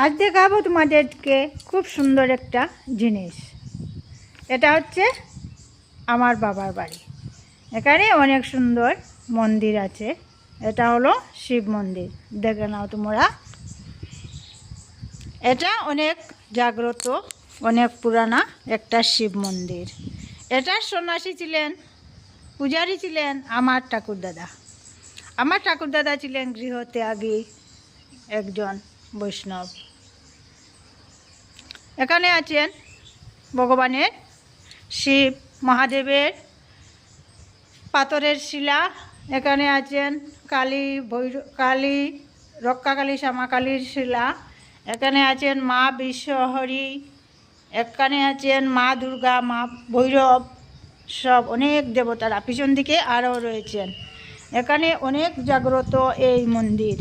আজ দেখাবো তোমাদেরকে খুব সুন্দর একটা জিনিস। এটা হচ্ছে আমার বাবার বাড়ি। এখানে অনেক সুন্দর মন্দির আছে। এটা হলো শিব মন্দির, দেখে নাও তোমরা। এটা অনেক জাগ্রত, অনেক পুরানা একটা শিব মন্দির। এটা সন্ন্যাসী ছিলেন, পূজারী ছিলেন আমার ঠাকুরদাদা। আমার ঠাকুরদাদা ছিলেন গৃহত্যাগী একজন বৈষ্ণব। এখানে আছেন ভগবানের শিব মহাদেবের পাথরের শিলা। এখানে আছেন কালী কালী রক্ষাকালী শ্যামাকালীর শিলা। এখানে আছেন মা বিশ্বহরি। এখানে আছেন মা দুর্গা, মা ভৈরব, সব অনেক দেবতারা পিছন দিকে আরও রয়েছেন। এখানে অনেক জাগ্রত এই মন্দির।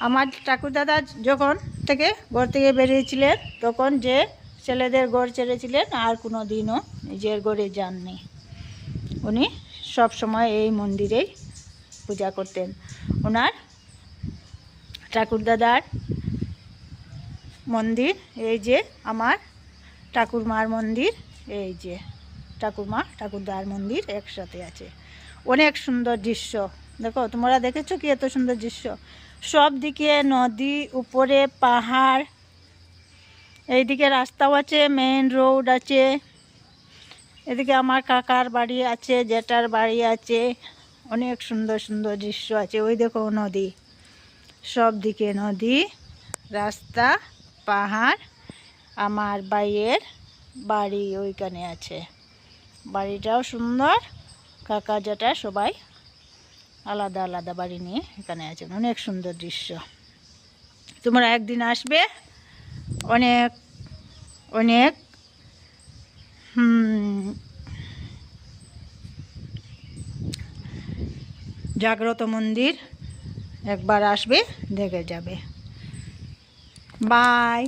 আমার ঠাকুরদাদা যখন থেকে ঘর থেকে বেরিয়েছিলেন তখন যে ছেলেদের ঘর ছেড়েছিলেন আর কোনো দিনও নিজের ঘরে যাননি। উনি সব সময় এই মন্দিরেই পূজা করতেন। ওনার ঠাকুরদাদার মন্দির এই যে, আমার ঠাকুরমার মন্দির এই যে, ঠাকুরমা ঠাকুরদার মন্দির একসাথে আছে। অনেক সুন্দর দৃশ্য, দেখো তোমরা দেখেছো কি এত সুন্দর দৃশ্য? সব দিকে নদী, উপরে পাহাড়, এইদিকে রাস্তাও আছে, মেইন রোড আছে। এদিকে আমার কাকার বাড়ি আছে, জেঠার বাড়ি আছে। অনেক সুন্দর সুন্দর দৃশ্য আছে। ওই দেখো নদী, সব দিকে নদী, রাস্তা, পাহাড়। আমার ভাইয়ের বাড়ি ওইখানে আছে, বাড়িটাও সুন্দর। কাকা জেঠা সবাই আলাদা আলাদা বাড়ি নিয়ে এখানে আছেন। অনেক সুন্দর দৃশ্য। তোমরা একদিন আসবে। অনেক অনেক জাগ্রত মন্দির, একবার আসবে দেখে যাবে। বাই।